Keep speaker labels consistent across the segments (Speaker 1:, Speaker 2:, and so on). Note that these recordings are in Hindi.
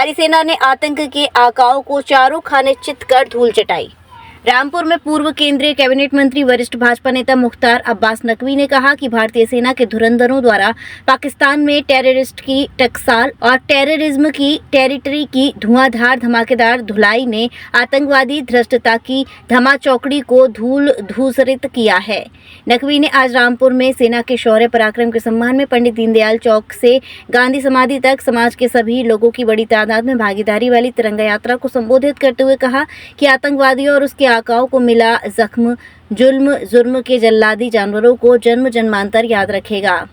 Speaker 1: हमारी सेना ने आतंक के आकाओं को चारों खाने चित कर धूल चटाई। रामपुर में पूर्व केंद्रीय कैबिनेट मंत्री वरिष्ठ भाजपा नेता मुख्तार अब्बास नकवी ने कहा कि भारतीय सेना के धुरंधरों द्वारा पाकिस्तान में टेररिस्ट की टकसाल और टेररिज्म की टेरिटरी की धुआंधार धमाकेदार धुलाई ने आतंकवादी धृष्टता की धमाचौकड़ी को धूल धूसरित किया है। नकवी ने आज रामपुर में सेना के शौर्य पराक्रम के सम्मान में पंडित दीनदयाल चौक से गांधी समाधि तक समाज के सभी लोगों की बड़ी तादाद में भागीदारी वाली तिरंगा यात्रा को संबोधित करते हुए कहा कि आतंकवादियों और उसके आकाओं को मिला जख्म जुर्म के जल्लादी जानवरों को जन्म जन्मांतर याद रखेगा।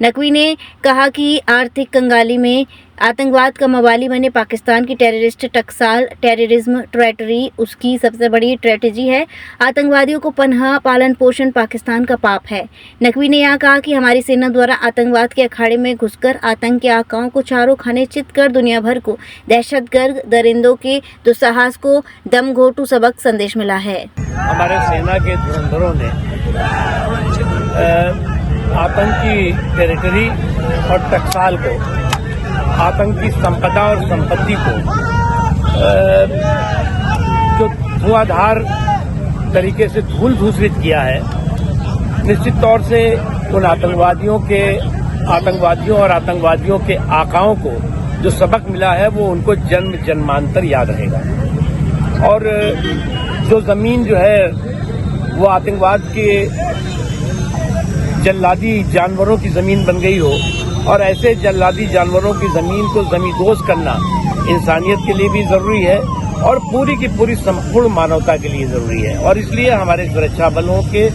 Speaker 1: नकवी ने कहा कि आर्थिक कंगाली में आतंकवाद का मवाली बने पाकिस्तान की टेररिस्ट टकसाल टेररिज्म ट्रेटरी उसकी सबसे बड़ी स्ट्रेटेजी है। आतंकवादियों को पनाह पालन पोषण पाकिस्तान का पाप है। नकवी ने यहाँ कहा कि हमारी सेना द्वारा आतंकवाद के अखाड़े में घुसकर आतंक के आकाओं को चारों खाने चित कर दुनिया भर को दहशतगर्द दरिंदों के दुस्साहस को दमघोटू सबक संदेश मिला है।
Speaker 2: हमारे सेना के धुरंधरों ने आतंकी टेरिटरी और टकसाल को, आतंकी संपदा और संपत्ति को जो धुआंधार तरीके से धूल धूसरित किया है, निश्चित तौर से उन आतंकवादियों और आतंकवादियों के आकाओं को जो सबक मिला है वो उनको जन्म जन्मांतर याद रहेगा। और जो जमीन जो है वो आतंकवाद के जल्लादी जानवरों की जमीन बन गई हो, और ऐसे जल्लादी जानवरों की जमीन को जमींदोज करना इंसानियत के लिए भी जरूरी है और पूरी की पूरी संपूर्ण मानवता के लिए जरूरी है। और इसलिए हमारे सुरक्षा बलों के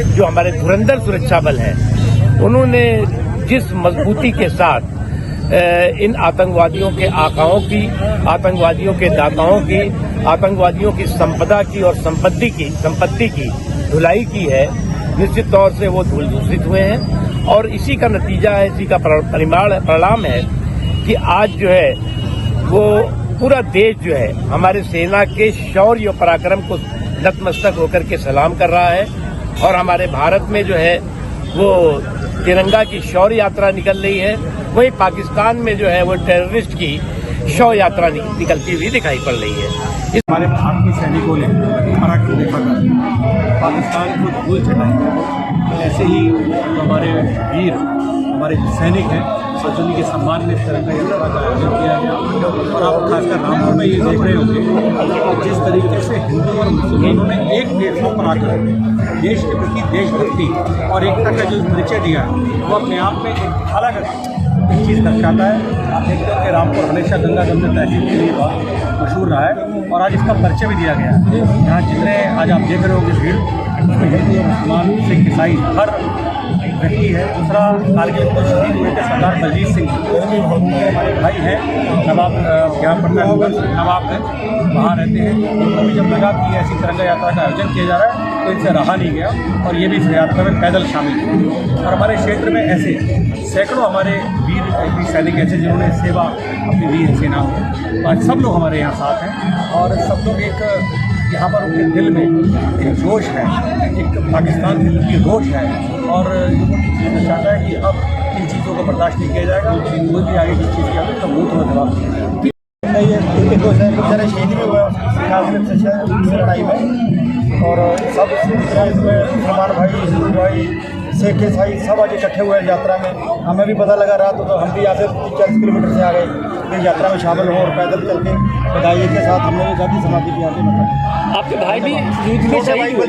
Speaker 2: जो हमारे धुरंधर सुरक्षा बल हैं, उन्होंने जिस मजबूती के साथ इन आतंकवादियों के आकाओं की, आतंकवादियों के दाताओं की, आतंकवादियों की संपदा की और संपत्ति की धुलाई की है, निश्चित तौर से वो धूल धूसरित हुए हैं। और इसी का नतीजा है, इसी का परिणाम है कि आज जो है वो पूरा देश जो है हमारे सेना के शौर्य और पराक्रम को नतमस्तक होकर के सलाम कर रहा है। और हमारे भारत में जो है वो तिरंगा की शौर्य यात्रा निकल रही है, वहीं पाकिस्तान में जो है वो टेररिस्ट की शौर्य यात्रा निकलती हुई दिखाई पड़ रही है।
Speaker 3: हमारे भारतीय सैनिकों ने पराक्रम दिखाकर पाकिस्तान को धूल चटाई। ऐसे ही हमारे वीर, हमारे सैनिक हैं, सचुनी के सम्मान में तिरंगा यात्रा का आयोजन किया गया। और आप खासकर रामपुर में ये देख रहे होंगे कि जिस तरीके से हिंदू और मुसलमानों ने एक देश को पराक्रम, देश के प्रति देशभक्ति और एकता का जो परिचय दिया है, वो अपने आप में एक अलग चीज़ दर्शाता है। आप देखते हैं कि रामपुर हमेशा गंगा जमुना तहसील के लिए बहुत मशहूर रहा है और आज इसका परिचय भी दिया गया है। यहाँ जितने आज आप देख रहे होंगे भीड़, उसमें हिंदू मुसलमान सिख ईसाई हर व्यक्ति है। दूसरा, कारगिल में शहीद हुए थे सरदार बलजीत सिंह, हमारे भाई हैं, नवाब ज्ञान पड़ता है नवाबगंज, वहाँ रहते हैं। उनको भी जब लगा कि ऐसी तिरंगा यात्रा का आयोजन किया जा रहा है तो इनसे रहा नहीं गया और ये भी इस यात्रा में पैदल शामिल हुए। और हमारे क्षेत्र में ऐसे सैकड़ों हमारे वीर सैनिक ऐसे जिन्होंने सेवा अपनी वीर सेना में, आज सब लोग हमारे यहाँ साथ हैं और सब लोग एक यहाँ पर उनके दिल में एक जोश है, एक पाकिस्तान के प्रति रोष है और ये चाहता है कि अब इन चीज़ों को बर्दाश्त नहीं किया जाएगा। कोई भी आगे किस चीज़ की आगे तो मुँह थोड़ा जवाब दिया। ये दो बेचारे शहीद भी हुए लड़ाई में और सब मुसलमान भाई, हिंदू भाई, सिख ईसाई सब आज इकट्ठे हुए यात्रा में। हमें भी पता लगा रात तो हम भी यहाँ से 40 किलोमीटर से आ गए फिर यात्रा में शामिल हो और पैदल चल के बधाई के साथ हमने भी गांधी समाधि की आगे बताया।
Speaker 2: आपके भाई भी युद्ध में शहीद हुए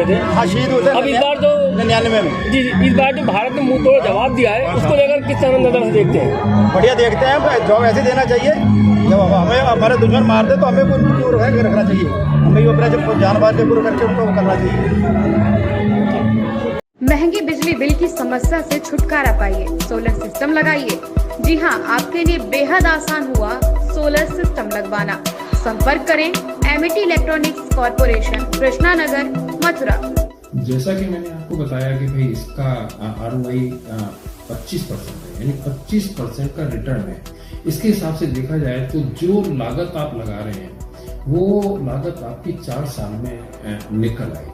Speaker 2: थे?
Speaker 3: हाँ, शहीद हुए थे।
Speaker 2: अब इस बार तो
Speaker 3: 99 में
Speaker 2: जी, इस बार जो भारत ने मुंह तोड़ जवाब दिया है, उसको लेकर किस तरह नजर से देखते हैं?
Speaker 3: बढ़िया देखते हैं, जवाब ऐसे देना चाहिए। जब हमें हमारे दुश्मन मार दे तो हमें पूरा रखना चाहिए, हमें भी अपना जब जानवर के पूरा करके उनको करना चाहिए।
Speaker 4: महंगी बिजली बिल की समस्या से छुटकारा पाइए, सोलर सिस्टम लगाइए। जी हां, आपके लिए बेहद आसान हुआ सोलर सिस्टम लगवाना। संपर्क करें Amity electronics corporation, Krishna Nagar, Mathura.
Speaker 5: जैसा कि मैंने आपको बताया कि भाई इसका ROI 25% है, यानी 25% का रिटर्न है। इसके हिसाब से देखा जाए तो जो लागत आप लगा रहे हैं वो लागत आपकी 4 साल में निकल आएगी।